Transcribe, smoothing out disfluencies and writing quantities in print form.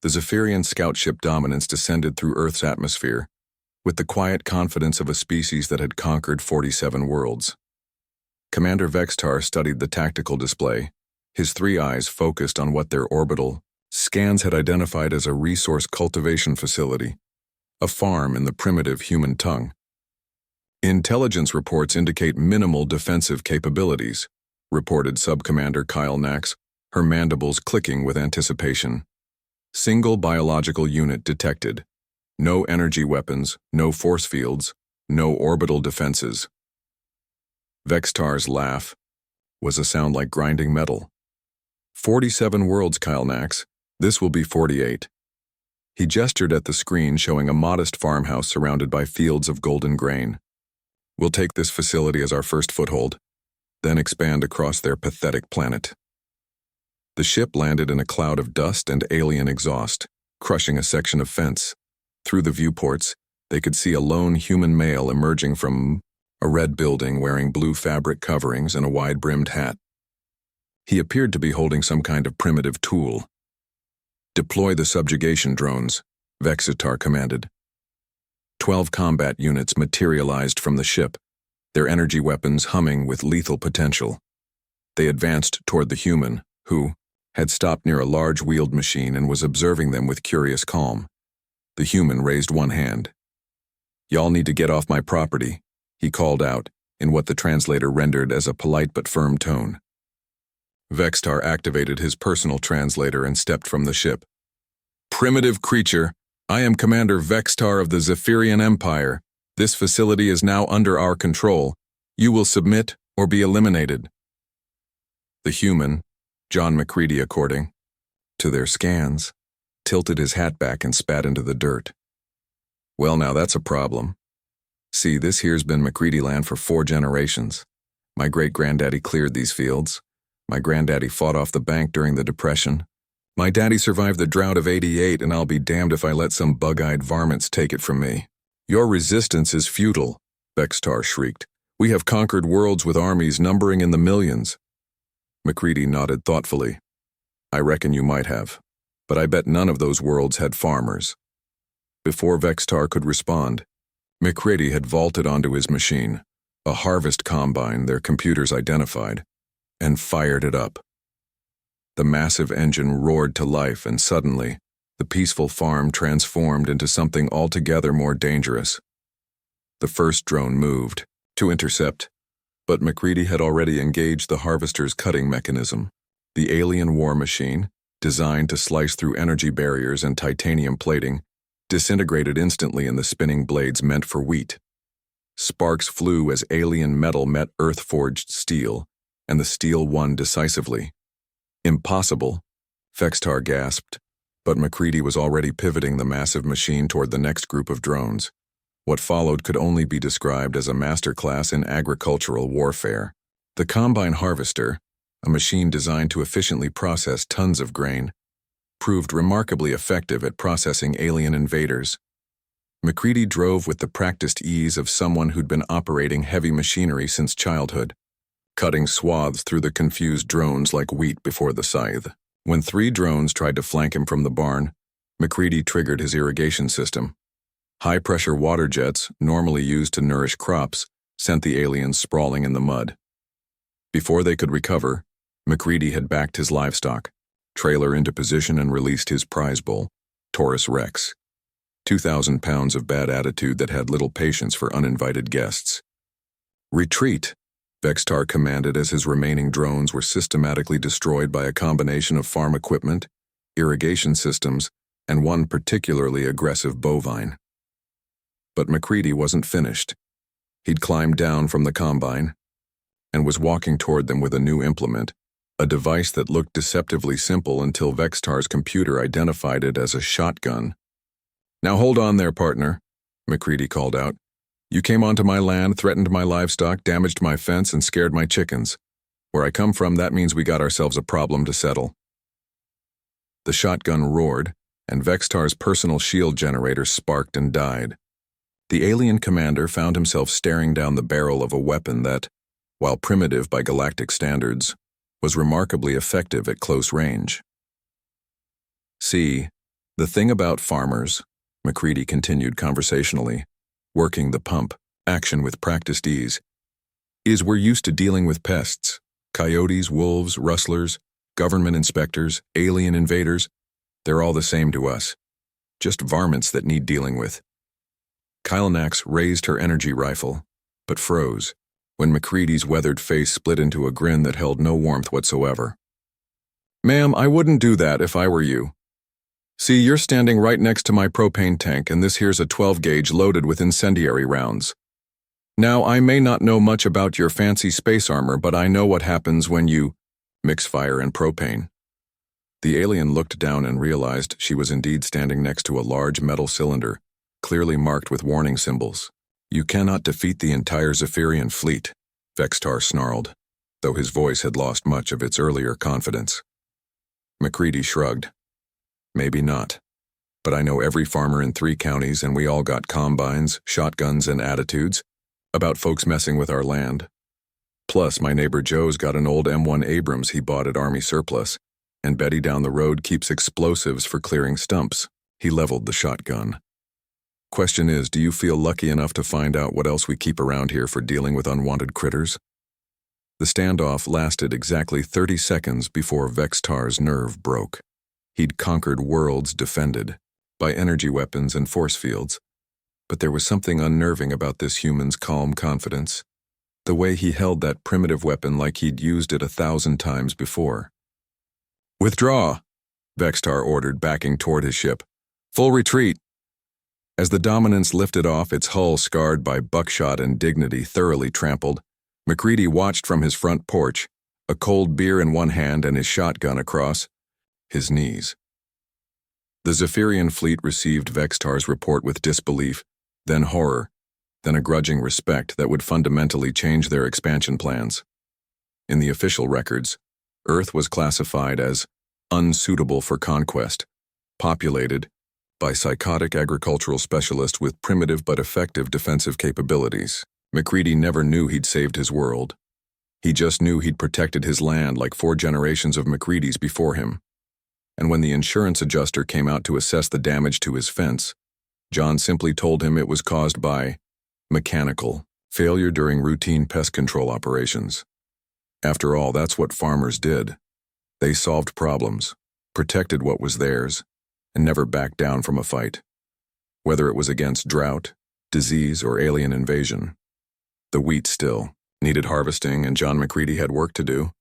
The Zephyrian scout ship Dominance descended through Earth's atmosphere, with the quiet confidence of a species that had conquered 47 worlds. Commander Vextar studied the tactical display, his three eyes focused on what their orbital scans had identified as a resource cultivation facility, a farm in the primitive human tongue. Intelligence reports indicate minimal defensive capabilities, reported Subcommander Kyle Nax, her mandibles clicking with anticipation. Single biological unit detected. No energy weapons, no force fields, no orbital defenses. Vextar's laugh was a sound like grinding metal. 47 worlds, Kyle Nax. This will be 48. He gestured at the screen showing a modest farmhouse surrounded by fields of golden grain. We'll take this facility as our first foothold, then expand across their pathetic planet. The ship landed in a cloud of dust and alien exhaust, crushing a section of fence. Through the viewports, they could see a lone human male emerging from a red building wearing blue fabric coverings and a wide-brimmed hat. He appeared to be holding some kind of primitive tool. Deploy the subjugation drones, Vexitar commanded. 12 combat units materialized from the ship, their energy weapons humming with lethal potential. They advanced toward the human, who had stopped near a large wheeled machine and was observing them with curious calm. The human raised one hand. "Y'all need to get off my property," he called out, in what the translator rendered as a polite but firm tone. Vextar activated his personal translator and stepped from the ship. "Primitive creature, I am Commander Vextar of the Zephyrian Empire. This facility is now under our control. You will submit or be eliminated." The human, John McCready according to their scans, tilted his hat back and spat into the dirt. "Well, now that's a problem. See, this here's been McCready land for 4 generations. My great-granddaddy cleared these fields. My granddaddy fought off the bank during the Depression. My daddy survived the drought of '88, and I'll be damned if I let some bug-eyed varmints take it from me." "Your resistance is futile," Vextar shrieked. "We have conquered worlds with armies numbering in the millions." McCready nodded thoughtfully. "I reckon you might have, but I bet none of those worlds had farmers." Before Vextar could respond, McCready had vaulted onto his machine, a harvest combine their computers identified, and fired it up. The massive engine roared to life, and suddenly, the peaceful farm transformed into something altogether more dangerous. The first drone moved to intercept, but McCready had already engaged the harvester's cutting mechanism, the alien war machine, designed to slice through energy barriers and titanium plating, disintegrated instantly in the spinning blades meant for wheat. Sparks flew as alien metal met earth-forged steel, and the steel won decisively. "Impossible," Vextar gasped, but McCready was already pivoting the massive machine toward the next group of drones. What followed could only be described as a masterclass in agricultural warfare. The combine harvester, a machine designed to efficiently process tons of grain, proved remarkably effective at processing alien invaders. McCready drove with the practiced ease of someone who'd been operating heavy machinery since childhood, cutting swaths through the confused drones like wheat before the scythe. When 3 drones tried to flank him from the barn, McCready triggered his irrigation system. High-pressure water jets, normally used to nourish crops, sent the aliens sprawling in the mud. Before they could recover, McCready had backed his livestock, trailer into position, and released his prize bull, Taurus Rex. 2,000 pounds of bad attitude that had little patience for uninvited guests. "Retreat," Vextar commanded as his remaining drones were systematically destroyed by a combination of farm equipment, irrigation systems, and one particularly aggressive bovine. But McCready wasn't finished. He'd climbed down from the combine and was walking toward them with a new implement, a device that looked deceptively simple until Vextar's computer identified it as a shotgun. "Now hold on there, partner," McCready called out. "You came onto my land, threatened my livestock, damaged my fence, and scared my chickens. Where I come from, that means we got ourselves a problem to settle." The shotgun roared, and Vextar's personal shield generator sparked and died. The alien commander found himself staring down the barrel of a weapon that, while primitive by galactic standards, was remarkably effective at close range. "See," The thing about farmers, McCready continued conversationally, working the pump, action with practiced ease, is we're used to dealing with pests, coyotes, wolves, rustlers, government inspectors, alien invaders. They're all the same to us. Just varmints that need dealing with. Kylenax raised her energy rifle, but froze when McCready's weathered face split into a grin that held no warmth whatsoever. Ma'am, I wouldn't do that if I were you. See, you're standing right next to my propane tank, and this here's a 12-gauge loaded with incendiary rounds. Now, I may not know much about your fancy space armor, but I know what happens when you mix fire and propane. The alien looked down and realized she was indeed standing next to a large metal cylinder, clearly marked with warning symbols. You cannot defeat the entire Zephyrian fleet, Vextar snarled, though his voice had lost much of its earlier confidence. McCready shrugged. Maybe not. But I know every farmer in 3 counties, and we all got combines, shotguns, and attitudes about folks messing with our land. Plus, my neighbor Joe's got an old M1 Abrams he bought at Army Surplus, and Betty down the road keeps explosives for clearing stumps. He leveled the shotgun. Question is, do you feel lucky enough to find out what else we keep around here for dealing with unwanted critters? The standoff lasted exactly 30 seconds before Vextar's nerve broke. He'd conquered worlds defended by energy weapons and force fields, but there was something unnerving about this human's calm confidence, the way he held that primitive weapon like he'd used it 1,000 times before. Withdraw, Vextar ordered, backing toward his ship. Full retreat. As the Dominance lifted off, its hull scarred by buckshot and dignity thoroughly trampled, McCready watched from his front porch, a cold beer in one hand and his shotgun across his knees. The Zephyrian fleet received Vextar's report with disbelief, then horror, then a grudging respect that would fundamentally change their expansion plans. In the official records, Earth was classified as unsuitable for conquest, populated by psychotic agricultural specialists with primitive but effective defensive capabilities. McCready never knew he'd saved his world. He just knew he'd protected his land like 4 generations of McCreadys before him. And when the insurance adjuster came out to assess the damage to his fence, John simply told him it was caused by mechanical failure during routine pest control operations. After all, that's what farmers did. They solved problems, protected what was theirs, and never backed down from a fight, whether it was against drought, disease, or alien invasion. The wheat still needed harvesting, and John McCready had work to do.